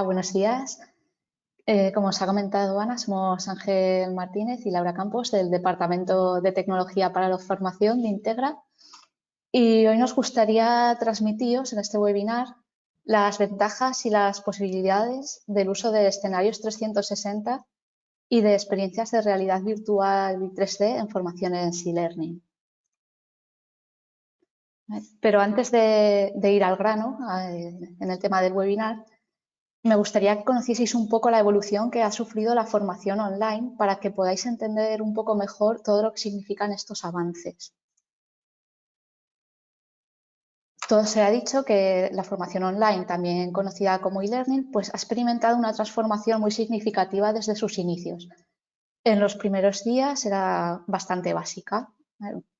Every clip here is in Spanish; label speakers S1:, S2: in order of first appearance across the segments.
S1: Buenos días. Como os ha comentado Ana, somos Ángel Martínez y Laura Campos del Departamento de Tecnología para la Formación de Integra y hoy nos gustaría transmitiros en este webinar las ventajas y las posibilidades del uso de escenarios 360 y de experiencias de realidad virtual y 3D en formaciones e-learning. Pero antes de ir al grano en el tema del webinar, me gustaría que conocieseis un poco la evolución que ha sufrido la formación online para que podáis entender un poco mejor todo lo que significan estos avances. Todo se ha dicho que la formación online, también conocida como e-learning, pues ha experimentado una transformación muy significativa desde sus inicios. En los primeros días era bastante básica,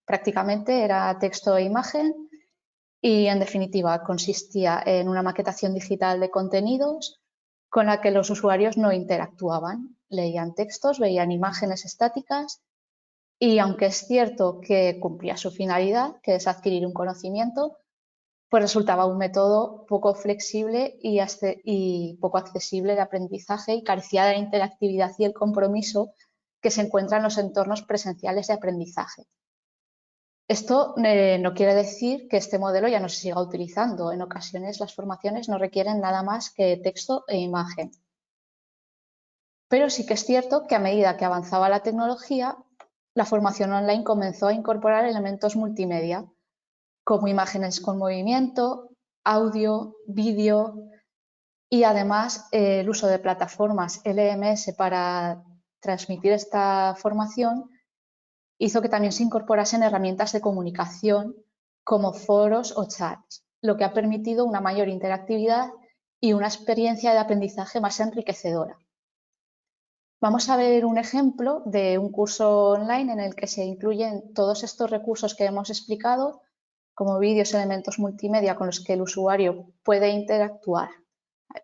S1: prácticamente era texto e imagen y, en definitiva, consistía en una maquetación digital de contenidos con la que los usuarios no interactuaban, leían textos, veían imágenes estáticas y, aunque es cierto que cumplía su finalidad, que es adquirir un conocimiento, pues resultaba un método poco flexible y poco accesible de aprendizaje y carecía de la interactividad y el compromiso que se encuentra en los entornos presenciales de aprendizaje. Esto no quiere decir que este modelo ya no se siga utilizando. En ocasiones las formaciones no requieren nada más que texto e imagen. Pero sí que es cierto que a medida que avanzaba la tecnología, la formación online comenzó a incorporar elementos multimedia, como imágenes con movimiento, audio, vídeo y además el uso de plataformas LMS para transmitir esta formación hizo que también se incorporasen herramientas de comunicación como foros o chats, lo que ha permitido una mayor interactividad y una experiencia de aprendizaje más enriquecedora. Vamos a ver un ejemplo de un curso online en el que se incluyen todos estos recursos que hemos explicado, como vídeos, elementos multimedia con los que el usuario puede interactuar,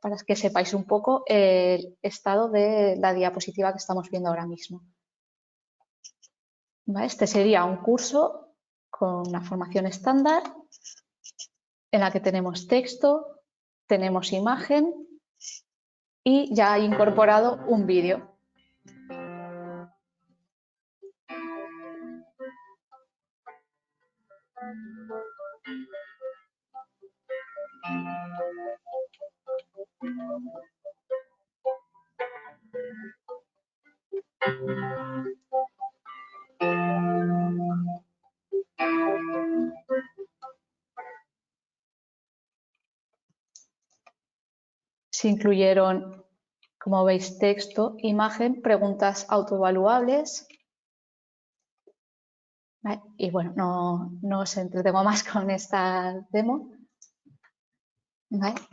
S1: para que sepáis un poco el estado de la diapositiva que estamos viendo ahora mismo. Este sería un curso con una formación estándar en la que tenemos texto, tenemos imagen y ya ha incorporado un vídeo. Se incluyeron, como veis, texto, imagen, preguntas autoevaluables. Y bueno, no os entretengo más con esta demo.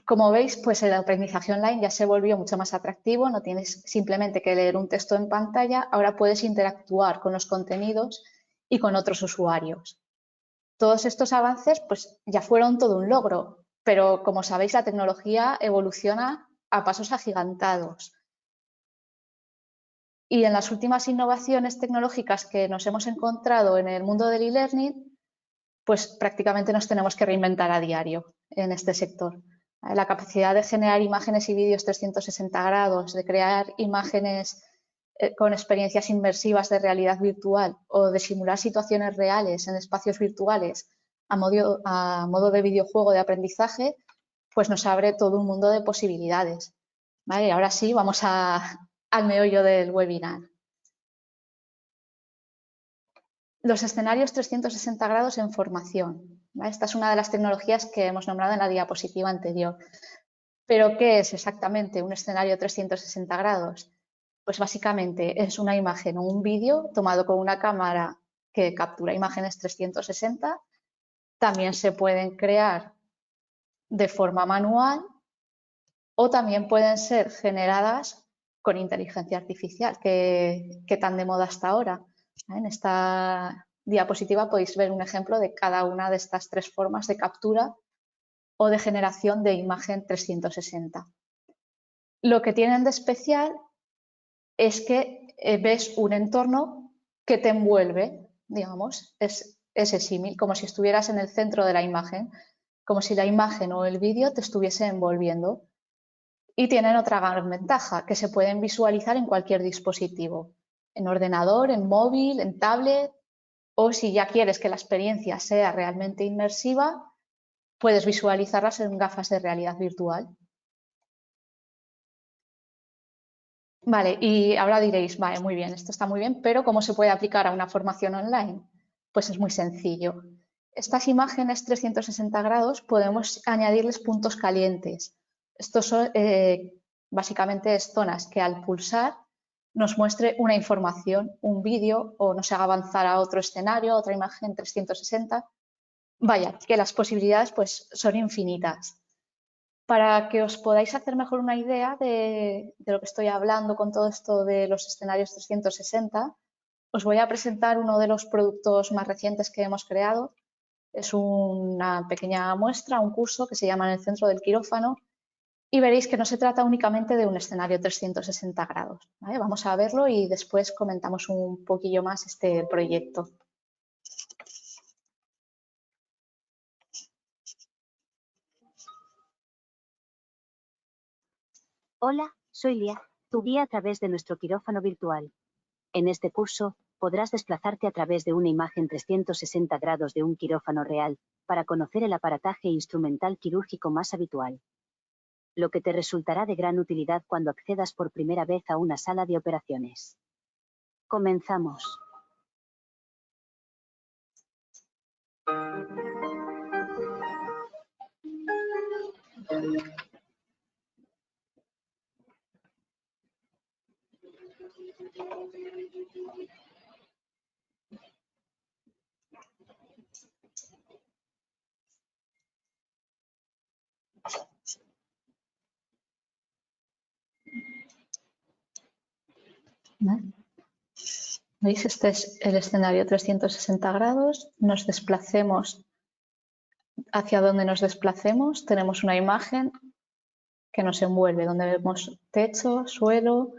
S1: Como veis, pues el aprendizaje online ya se volvió mucho más atractivo, no tienes simplemente que leer un texto en pantalla, ahora puedes interactuar con los contenidos y con otros usuarios. Todos estos avances pues ya fueron todo un logro, pero como sabéis la tecnología evoluciona a pasos agigantados. Y en las últimas innovaciones tecnológicas que nos hemos encontrado en el mundo del e-learning, pues prácticamente nos tenemos que reinventar a diario en este sector. La capacidad de generar imágenes y vídeos 360 grados, de crear imágenes con experiencias inmersivas de realidad virtual o de simular situaciones reales en espacios virtuales a modo de videojuego de aprendizaje, pues nos abre todo un mundo de posibilidades. ¿Vale? Ahora sí, vamos al meollo del webinar. Los escenarios 360 grados en formación. ¿Vale? Esta es una de las tecnologías que hemos nombrado en la diapositiva anterior. ¿Pero qué es exactamente un escenario 360 grados? Pues básicamente es una imagen o un vídeo tomado con una cámara que captura imágenes 360. También se pueden crear de forma manual o también pueden ser generadas con inteligencia artificial, que tan de moda hasta ahora. En esta diapositiva podéis ver un ejemplo de cada una de estas tres formas de captura o de generación de imagen 360. Lo que tienen de especial es que ves un entorno que te envuelve, digamos, es ese símil, como si estuvieras en el centro de la imagen, como si la imagen o el vídeo te estuviese envolviendo. Y tienen otra gran ventaja, que se pueden visualizar en cualquier dispositivo, en ordenador, en móvil, en tablet, o si ya quieres que la experiencia sea realmente inmersiva, puedes visualizarlas en gafas de realidad virtual. Vale, y ahora diréis, vale, muy bien, esto está muy bien, pero ¿cómo se puede aplicar a una formación online? Pues es muy sencillo. Estas imágenes 360 grados podemos añadirles puntos calientes. Estos son básicamente zonas que al pulsar nos muestre una información, un vídeo o nos haga avanzar a otro escenario, a otra imagen 360. Vaya, que las posibilidades pues son infinitas. Para que os podáis hacer mejor una idea de lo que estoy hablando con todo esto de los escenarios 360, os voy a presentar uno de los productos más recientes que hemos creado. Es una pequeña muestra, un curso que se llama En el centro del quirófano y veréis que no se trata únicamente de un escenario 360 grados. ¿Vale? Vamos a verlo y después comentamos un poquillo más este proyecto.
S2: Hola, soy Lia, tu guía a través de nuestro quirófano virtual. En este curso, podrás desplazarte a través de una imagen 360 grados de un quirófano real para conocer el aparataje instrumental quirúrgico más habitual, lo que te resultará de gran utilidad cuando accedas por primera vez a una sala de operaciones. Comenzamos.
S1: ¿Vale? ¿Veis? Este es el escenario 360 grados. Nos desplacemos hacia donde nos desplacemos. Tenemos una imagen que nos envuelve, donde vemos techo, suelo.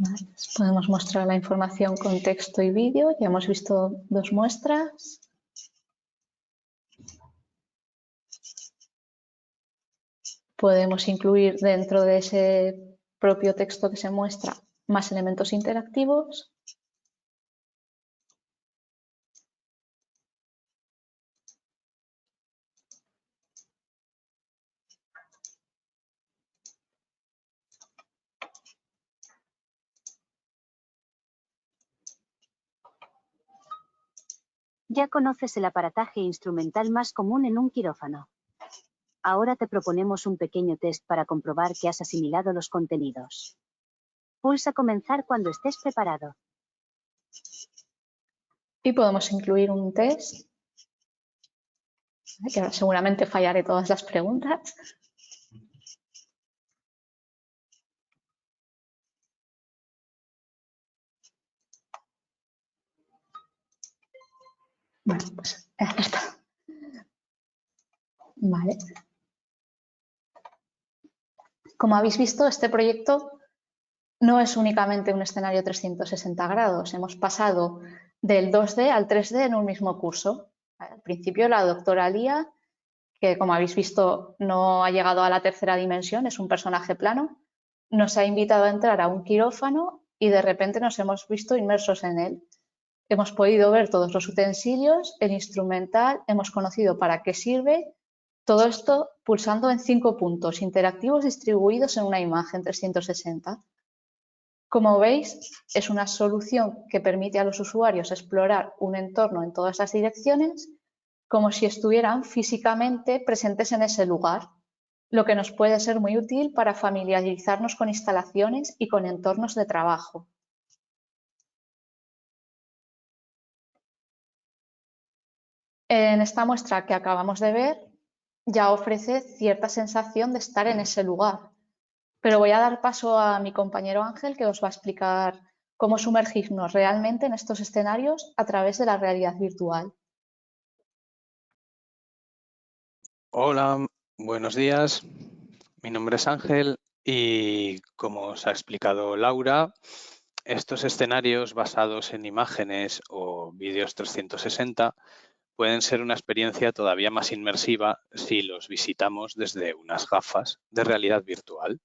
S1: Vale, podemos mostrar la información con texto y vídeo. Ya hemos visto dos muestras. Podemos incluir dentro de ese propio texto que se muestra más elementos interactivos.
S2: Ya conoces el aparataje instrumental más común en un quirófano. Ahora te proponemos un pequeño test para comprobar que has asimilado los contenidos. Pulsa comenzar cuando estés preparado.
S1: Y podemos incluir un test, que ahora seguramente fallaré todas las preguntas. Bueno, pues ya está. Vale. Como habéis visto, este proyecto no es únicamente un escenario 360 grados. Hemos pasado del 2D al 3D en un mismo curso. Al principio la doctora Lía, que como habéis visto no ha llegado a la tercera dimensión, es un personaje plano, nos ha invitado a entrar a un quirófano y de repente nos hemos visto inmersos en él. Hemos podido ver todos los utensilios, el instrumental, hemos conocido para qué sirve, todo esto pulsando en 5 puntos interactivos distribuidos en una imagen 360. Como veis, es una solución que permite a los usuarios explorar un entorno en todas las direcciones como si estuvieran físicamente presentes en ese lugar, lo que nos puede ser muy útil para familiarizarnos con instalaciones y con entornos de trabajo. En esta muestra que acabamos de ver, ya ofrece cierta sensación de estar en ese lugar. Pero voy a dar paso a mi compañero Ángel, que os va a explicar cómo sumergirnos realmente en estos escenarios a través de la realidad virtual.
S3: Hola, buenos días. Mi nombre es Ángel y como os ha explicado Laura, estos escenarios basados en imágenes o vídeos 360 pueden ser una experiencia todavía más inmersiva si los visitamos desde unas gafas de realidad virtual.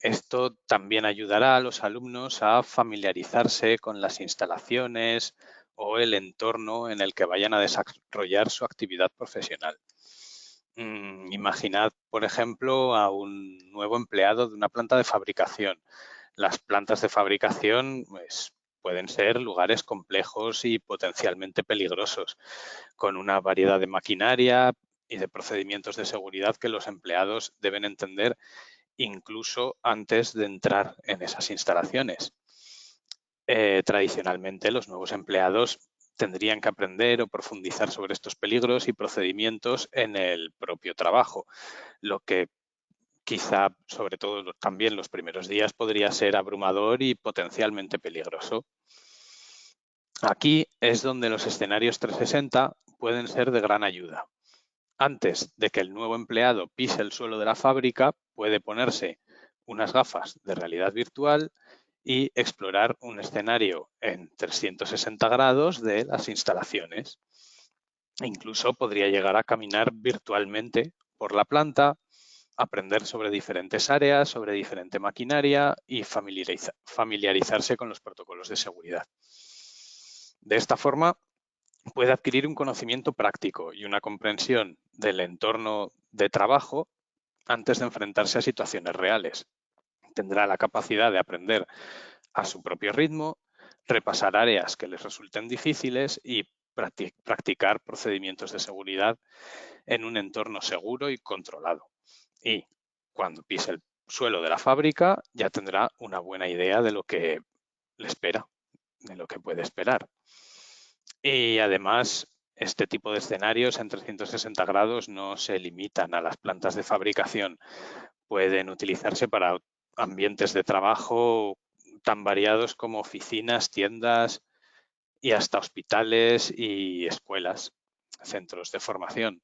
S3: Esto también ayudará a los alumnos a familiarizarse con las instalaciones o el entorno en el que vayan a desarrollar su actividad profesional. Imaginad, por ejemplo, a un nuevo empleado de una planta de fabricación. Las plantas de fabricación pues, pueden ser lugares complejos y potencialmente peligrosos, con una variedad de maquinaria y de procedimientos de seguridad que los empleados deben entender incluso antes de entrar en esas instalaciones. Tradicionalmente, los nuevos empleados tendrían que aprender o profundizar sobre estos peligros y procedimientos en el propio trabajo, lo que quizá, sobre todo también los primeros días, podría ser abrumador y potencialmente peligroso. Aquí es donde los escenarios 360 pueden ser de gran ayuda. Antes de que el nuevo empleado pise el suelo de la fábrica, puede ponerse unas gafas de realidad virtual y explorar un escenario en 360 grados de las instalaciones. Incluso podría llegar a caminar virtualmente por la planta, aprender sobre diferentes áreas, sobre diferente maquinaria y familiarizarse con los protocolos de seguridad. De esta forma, puede adquirir un conocimiento práctico y una comprensión del entorno de trabajo antes de enfrentarse a situaciones reales. Tendrá la capacidad de aprender a su propio ritmo, repasar áreas que les resulten difíciles y practicar procedimientos de seguridad en un entorno seguro y controlado. Y cuando pise el suelo de la fábrica ya tendrá una buena idea de lo que le espera, de lo que puede esperar. Y además, este tipo de escenarios en 360 grados no se limitan a las plantas de fabricación. Pueden utilizarse para ambientes de trabajo tan variados como oficinas, tiendas y hasta hospitales y escuelas, centros de formación.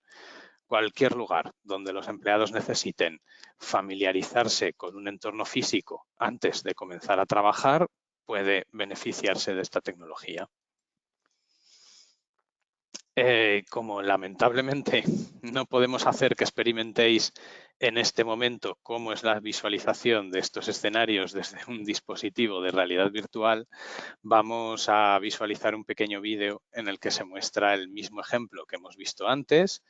S3: Cualquier lugar donde los empleados necesiten familiarizarse con un entorno físico antes de comenzar a trabajar puede beneficiarse de esta tecnología. Como lamentablemente no podemos hacer que experimentéis en este momento cómo es la visualización de estos escenarios desde un dispositivo de realidad virtual, vamos a visualizar un pequeño vídeo en el que se muestra el mismo ejemplo que hemos visto antes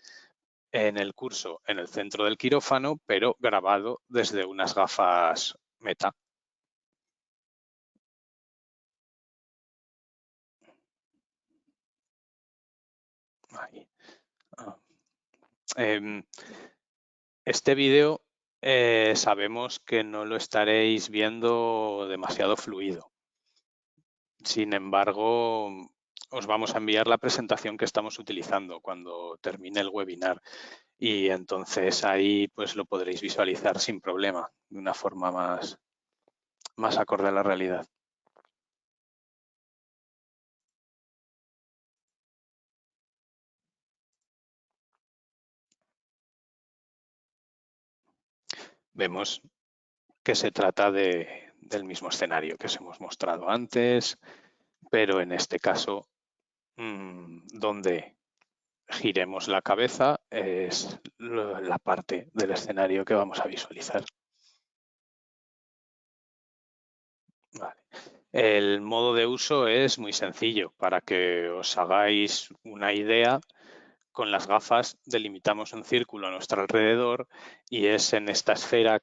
S3: en el curso en el centro del quirófano, pero grabado desde unas gafas Meta. Ahí. Este vídeo sabemos que no lo estaréis viendo demasiado fluido. Sin embargo, os vamos a enviar la presentación que estamos utilizando cuando termine el webinar y entonces ahí pues lo podréis visualizar sin problema, de una forma más acorde a la realidad. Vemos que se trata del mismo escenario que os hemos mostrado antes, pero en este caso, donde giremos la cabeza es la parte del escenario que vamos a visualizar. Vale. El modo de uso es muy sencillo. Para que os hagáis una idea, con las gafas delimitamos un círculo a nuestro alrededor y es en esta esfera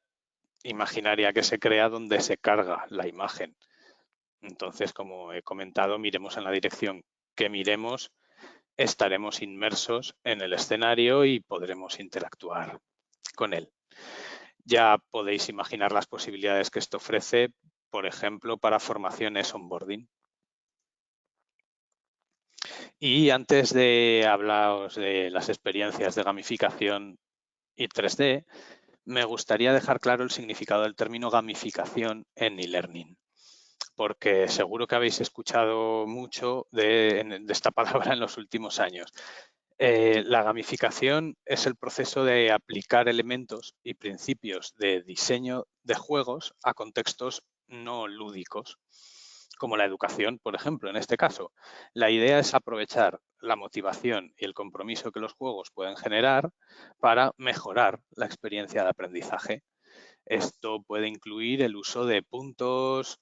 S3: imaginaria que se crea donde se carga la imagen. Entonces, como he comentado, miremos en la dirección que miremos, estaremos inmersos en el escenario y podremos interactuar con él. Ya podéis imaginar las posibilidades que esto ofrece, por ejemplo, para formaciones onboarding. Y antes de hablaros de las experiencias de gamificación y 3D, me gustaría dejar claro el significado del término gamificación en e-learning, porque seguro que habéis escuchado mucho de esta palabra en los últimos años. La gamificación es el proceso de aplicar elementos y principios de diseño de juegos a contextos no lúdicos, como la educación, por ejemplo, en este caso. La idea es aprovechar la motivación y el compromiso que los juegos pueden generar para mejorar la experiencia de aprendizaje. Esto puede incluir el uso de puntos,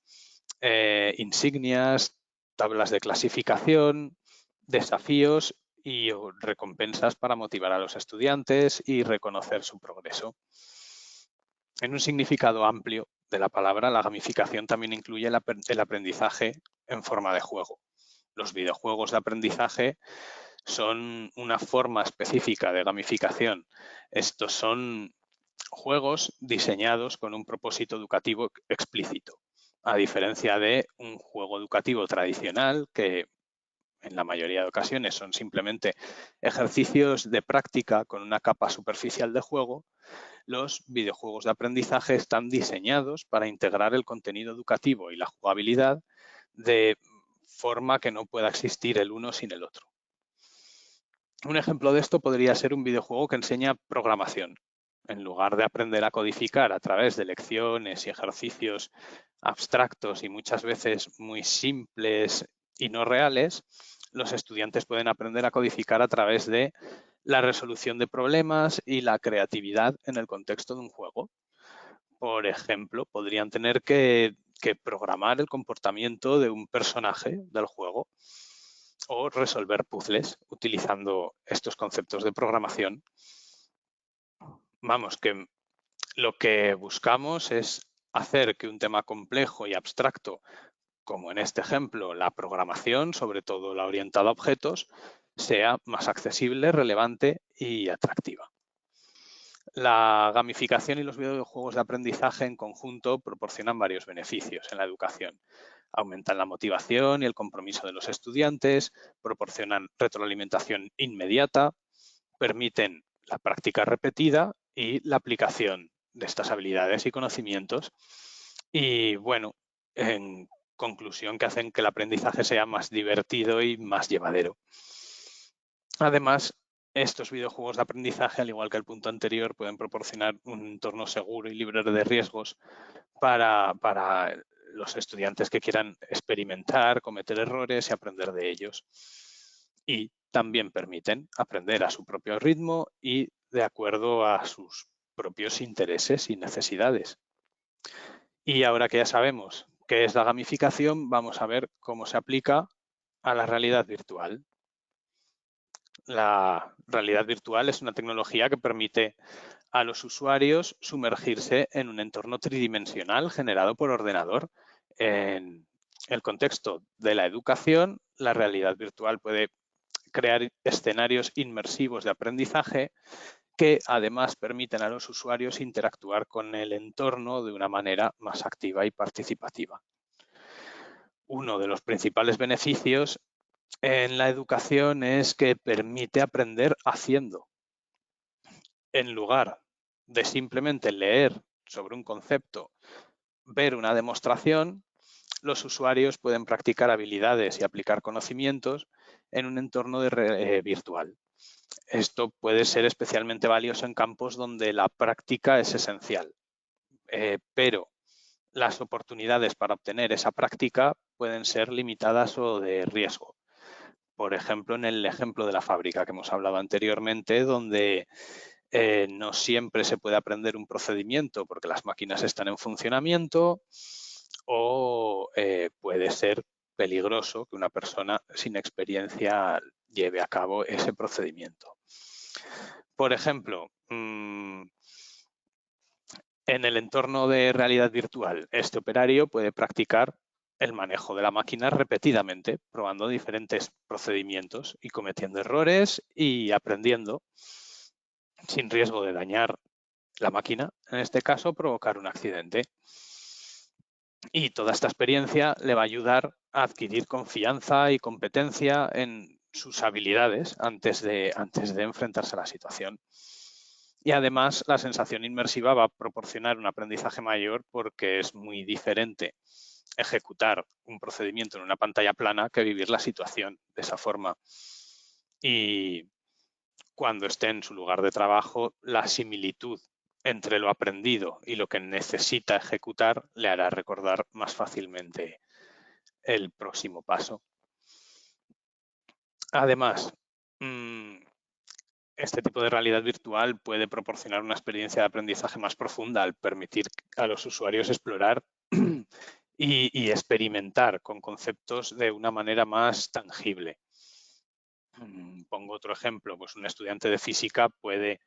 S3: insignias, tablas de clasificación, desafíos y recompensas para motivar a los estudiantes y reconocer su progreso. En un significado amplio de la palabra, la gamificación también incluye el aprendizaje en forma de juego. Los videojuegos de aprendizaje son una forma específica de gamificación. Estos son juegos diseñados con un propósito educativo explícito, a diferencia de un juego educativo tradicional que en la mayoría de ocasiones son simplemente ejercicios de práctica con una capa superficial de juego. Los videojuegos de aprendizaje están diseñados para integrar el contenido educativo y la jugabilidad de forma que no pueda existir el uno sin el otro. Un ejemplo de esto podría ser un videojuego que enseña programación. En lugar de aprender a codificar a través de lecciones y ejercicios abstractos y muchas veces muy simples y no reales, los estudiantes pueden aprender a codificar a través de la resolución de problemas y la creatividad en el contexto de un juego. Por ejemplo, podrían tener que programar el comportamiento de un personaje del juego o resolver puzzles utilizando estos conceptos de programación. Vamos, que lo que buscamos es hacer que un tema complejo y abstracto, como en este ejemplo la programación, sobre todo la orientada a objetos, sea más accesible, relevante y atractiva. La gamificación y los videojuegos de aprendizaje en conjunto proporcionan varios beneficios en la educación. Aumentan la motivación y el compromiso de los estudiantes, proporcionan retroalimentación inmediata, permiten la práctica repetida y la aplicación de estas habilidades y conocimientos. Y bueno, en conclusión, que hacen que el aprendizaje sea más divertido y más llevadero. Además, estos videojuegos de aprendizaje, al igual que el punto anterior, pueden proporcionar un entorno seguro y libre de riesgos para los estudiantes que quieran experimentar, cometer errores y aprender de ellos. Y también permiten aprender a su propio ritmo y de acuerdo a sus propios intereses y necesidades. Y ahora que ya sabemos qué es la gamificación, vamos a ver cómo se aplica a la realidad virtual. La realidad virtual es una tecnología que permite a los usuarios sumergirse en un entorno tridimensional generado por ordenador. En el contexto de la educación, la realidad virtual puede crear escenarios inmersivos de aprendizaje que además permiten a los usuarios interactuar con el entorno de una manera más activa y participativa. Uno de los principales beneficios en la educación es que permite aprender haciendo. En lugar de simplemente leer sobre un concepto, ver una demostración, los usuarios pueden practicar habilidades y aplicar conocimientos en un entorno virtual. Esto puede ser especialmente valioso en campos donde la práctica es esencial, pero las oportunidades para obtener esa práctica pueden ser limitadas o de riesgo. Por ejemplo, en el ejemplo de la fábrica que hemos hablado anteriormente, donde no siempre se puede aprender un procedimiento porque las máquinas están en funcionamiento o puede ser peligroso que una persona sin experiencia lleve a cabo ese procedimiento. Por ejemplo, en el entorno de realidad virtual, este operario puede practicar el manejo de la máquina repetidamente, probando diferentes procedimientos y cometiendo errores y aprendiendo sin riesgo de dañar la máquina, en este caso provocar un accidente. Y toda esta experiencia le va a ayudar a adquirir confianza y competencia en sus habilidades antes de enfrentarse a la situación. Y además la sensación inmersiva va a proporcionar un aprendizaje mayor porque es muy diferente ejecutar un procedimiento en una pantalla plana que vivir la situación de esa forma. Y cuando esté en su lugar de trabajo, la similitud entre lo aprendido y lo que necesita ejecutar le hará recordar más fácilmente el próximo paso. Además, este tipo de realidad virtual puede proporcionar una experiencia de aprendizaje más profunda al permitir a los usuarios explorar y experimentar con conceptos de una manera más tangible. Pongo otro ejemplo, pues un estudiante de física puede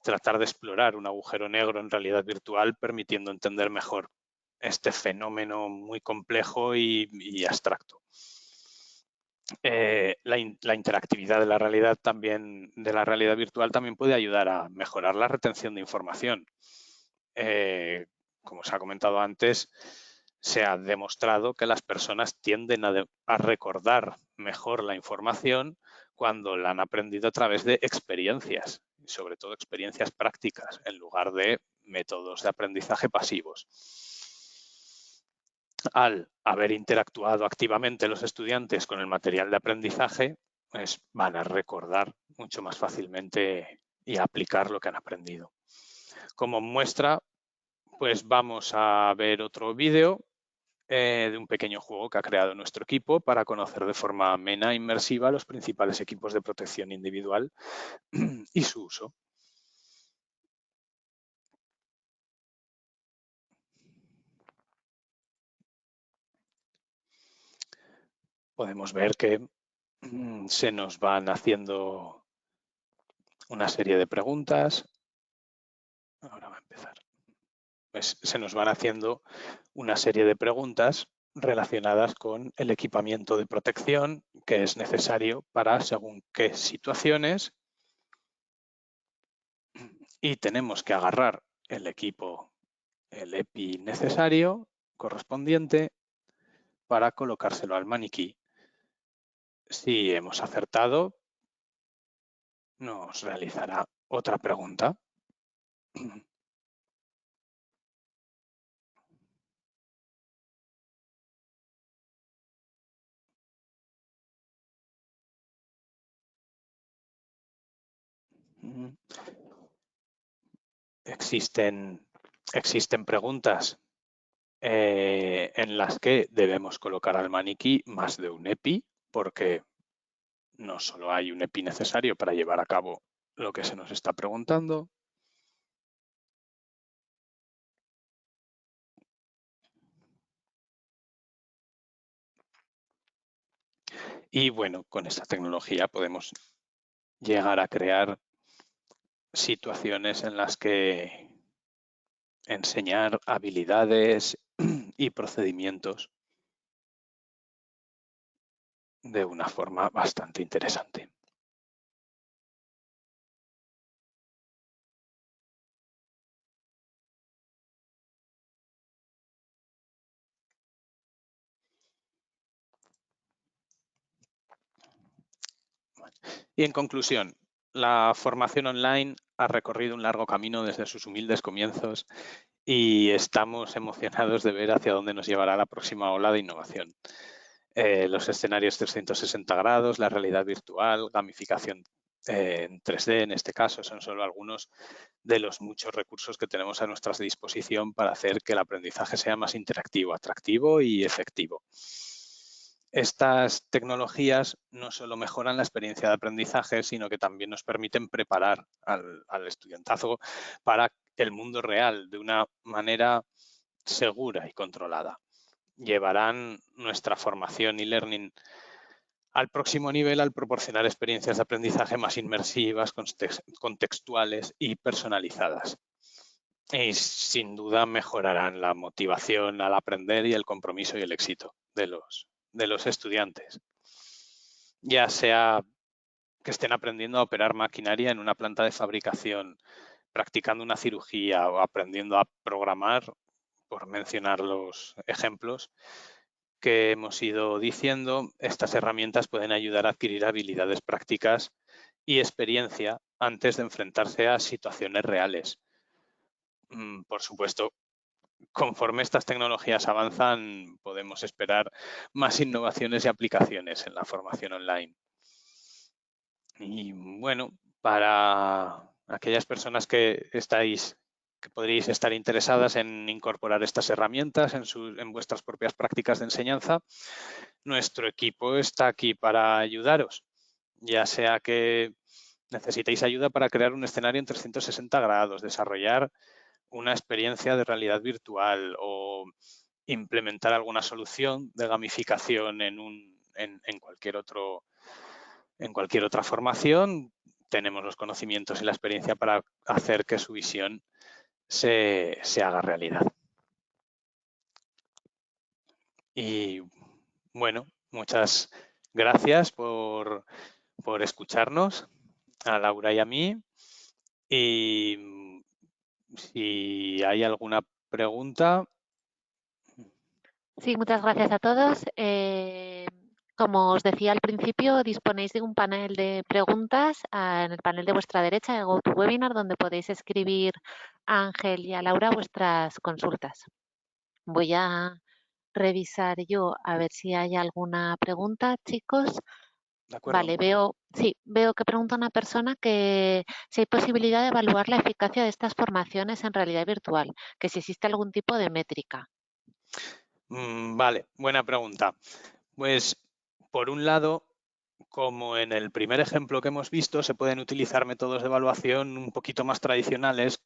S3: tratar de explorar un agujero negro en realidad virtual, permitiendo entender mejor este fenómeno muy complejo y abstracto. La interactividad de la realidad virtual también puede ayudar a mejorar la retención de información. Como se ha comentado antes, se ha demostrado que las personas tienden a recordar mejor la información cuando la han aprendido a través de experiencias, y sobre todo experiencias prácticas, en lugar de métodos de aprendizaje pasivos. Al haber interactuado activamente los estudiantes con el material de aprendizaje, pues van a recordar mucho más fácilmente y a aplicar lo que han aprendido. Como muestra, pues vamos a ver otro vídeo de un pequeño juego que ha creado nuestro equipo para conocer de forma amena e inmersiva los principales equipos de protección individual y su uso. Podemos ver que se nos van haciendo una serie de preguntas. Ahora va a empezar. Pues se nos van haciendo una serie de preguntas relacionadas con el equipamiento de protección que es necesario para según qué situaciones, y tenemos que agarrar el equipo, el EPI necesario correspondiente para colocárselo al maniquí. Si hemos acertado, nos realizará otra pregunta. Existen preguntas en las que debemos colocar al maniquí más de un EPI, porque no solo hay un EPI necesario para llevar a cabo lo que se nos está preguntando. Y bueno, con esta tecnología podemos llegar a crear situaciones en las que enseñar habilidades y procedimientos de una forma bastante interesante. Y en conclusión, la formación online ha recorrido un largo camino desde sus humildes comienzos y estamos emocionados de ver hacia dónde nos llevará la próxima ola de innovación. Los escenarios 360 grados, la realidad virtual, gamificación en 3D en este caso, son solo algunos de los muchos recursos que tenemos a nuestra disposición para hacer que el aprendizaje sea más interactivo, atractivo y efectivo. Estas tecnologías no solo mejoran la experiencia de aprendizaje, sino que también nos permiten preparar al estudiantazo para el mundo real de una manera segura y controlada. Llevarán nuestra formación y learning al próximo nivel al proporcionar experiencias de aprendizaje más inmersivas, contextuales y personalizadas. Y sin duda mejorarán la motivación al aprender y el compromiso y el éxito de los estudiantes. Ya sea que estén aprendiendo a operar maquinaria en una planta de fabricación, practicando una cirugía o aprendiendo a programar, por mencionar los ejemplos, que hemos ido diciendo, estas herramientas pueden ayudar a adquirir habilidades prácticas y experiencia antes de enfrentarse a situaciones reales. Por supuesto, conforme estas tecnologías avanzan, podemos esperar más innovaciones y aplicaciones en la formación online. Y bueno, para aquellas personas que podríais estar interesadas en incorporar estas herramientas en vuestras propias prácticas de enseñanza, nuestro equipo está aquí para ayudaros, ya sea que necesitéis ayuda para crear un escenario en 360 grados, desarrollar una experiencia de realidad virtual o implementar alguna solución de gamificación en cualquier otra formación. Tenemos los conocimientos y la experiencia para hacer que su visión se haga realidad. Y bueno, muchas gracias por escucharnos, a Laura y a mí. Y si hay alguna pregunta.
S4: Sí, muchas gracias a todos. Como os decía al principio, disponéis de un panel de preguntas en el panel de vuestra derecha de GoToWebinar, donde podéis escribir a Ángel y a Laura vuestras consultas. Voy a revisar yo a ver si hay alguna pregunta, chicos.
S3: De acuerdo.
S4: Vale, veo que pregunta una persona que si hay posibilidad de evaluar la eficacia de estas formaciones en realidad virtual, que si existe algún tipo de métrica.
S3: Vale, buena pregunta. Pues, por un lado, como en el primer ejemplo que hemos visto, se pueden utilizar métodos de evaluación un poquito más tradicionales,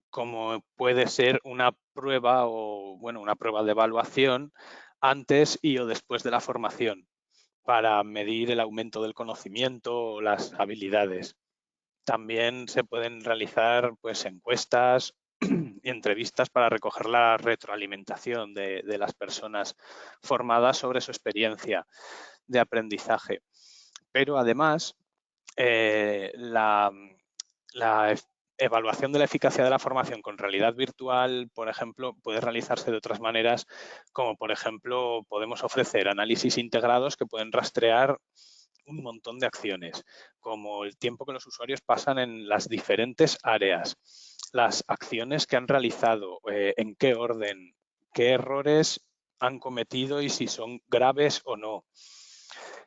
S3: como puede ser una prueba una prueba de evaluación antes y o después de la formación, para medir el aumento del conocimiento o las habilidades. También se pueden realizar pues, encuestas y entrevistas para recoger la retroalimentación de las personas formadas sobre su experiencia de aprendizaje. Pero además, la evaluación de la eficacia de la formación con realidad virtual, por ejemplo, puede realizarse de otras maneras, como por ejemplo podemos ofrecer análisis integrados que pueden rastrear un montón de acciones, como el tiempo que los usuarios pasan en las diferentes áreas, las acciones que han realizado, en qué orden, qué errores han cometido y si son graves o no.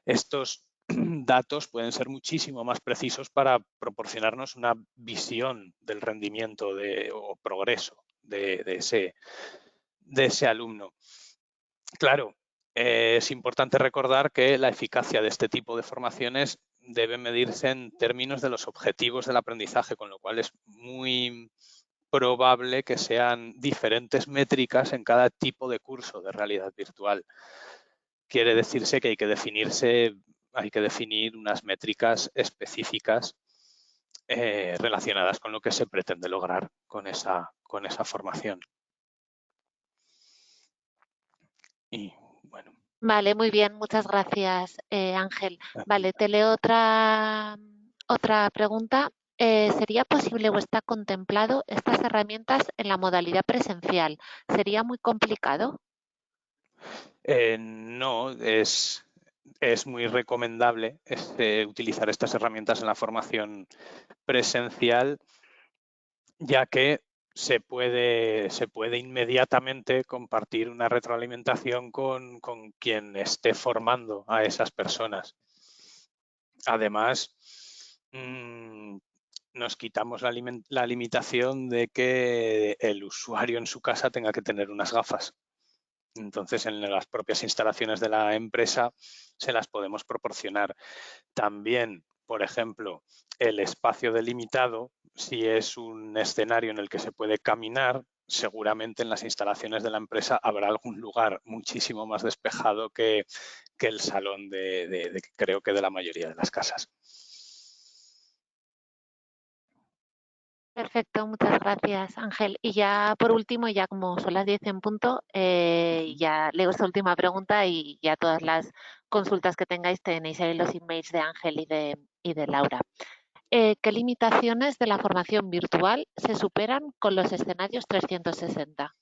S3: Estos datos pueden ser muchísimo más precisos para proporcionarnos una visión del rendimiento o progreso de ese alumno. Claro, es importante recordar que la eficacia de este tipo de formaciones debe medirse en términos de los objetivos del aprendizaje, con lo cual es muy probable que sean diferentes métricas en cada tipo de curso de realidad virtual. Quiere decirse que hay que definir unas métricas específicas relacionadas con lo que se pretende lograr con esa formación. Y bueno.
S4: Vale, muy bien, muchas gracias, Ángel. Vale, te leo otra pregunta. ¿Sería posible o está contemplado estas herramientas en la modalidad presencial? ¿Sería muy complicado?
S3: No, es muy recomendable utilizar estas herramientas en la formación presencial, ya que se puede inmediatamente compartir una retroalimentación con quien esté formando a esas personas. Además, nos quitamos la limitación de que el usuario en su casa tenga que tener unas gafas. Entonces, en las propias instalaciones de la empresa se las podemos proporcionar. También, por ejemplo, el espacio delimitado, si es un escenario en el que se puede caminar, seguramente en las instalaciones de la empresa habrá algún lugar muchísimo más despejado que el salón creo que de la mayoría de las casas.
S4: Perfecto, muchas gracias, Ángel. Y ya por último, ya como son las 10 en punto, ya leo esta última pregunta y ya todas las consultas que tengáis tenéis ahí los emails de Ángel y de Laura. ¿Qué limitaciones de la formación virtual se superan con los escenarios 360?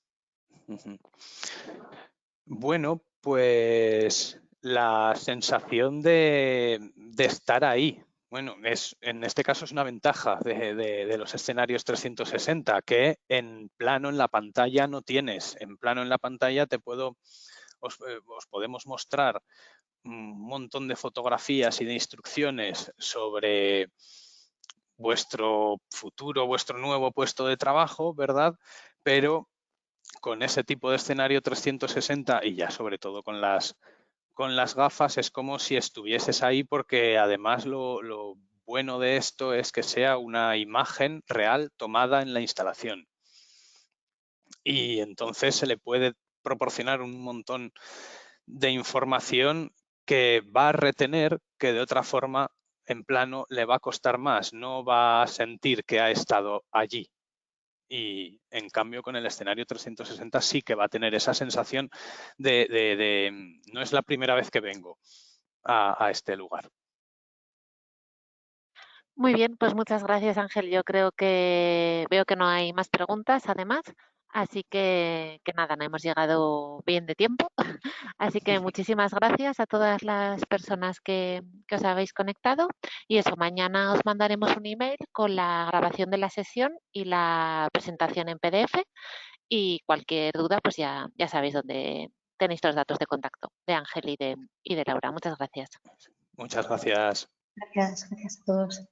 S3: Bueno, Pues la sensación de estar ahí. Bueno, en este caso es una ventaja de los escenarios 360, que en plano en la pantalla no tienes. En plano en la pantalla os podemos mostrar un montón de fotografías y de instrucciones sobre vuestro futuro, vuestro nuevo puesto de trabajo, ¿verdad? Pero con ese tipo de escenario 360 y ya sobre todo con las gafas es como si estuvieses ahí, porque además lo bueno de esto es que sea una imagen real tomada en la instalación. Y entonces se le puede proporcionar un montón de información que va a retener, que de otra forma en plano le va a costar más, no va a sentir que ha estado allí. Y en cambio con el escenario 360 sí que va a tener esa sensación de no es la primera vez que vengo a este lugar.
S4: Muy bien, pues muchas gracias, Ángel. Yo creo que veo que no hay más preguntas, además. Así que nada, no hemos llegado bien de tiempo. Así que muchísimas gracias a todas las personas que os habéis conectado. Y eso, mañana os mandaremos un email con la grabación de la sesión y la presentación en PDF. Y cualquier duda, pues ya sabéis dónde tenéis los datos de contacto de Ángel y de Laura. Muchas gracias.
S3: Muchas gracias.
S1: Gracias a todos.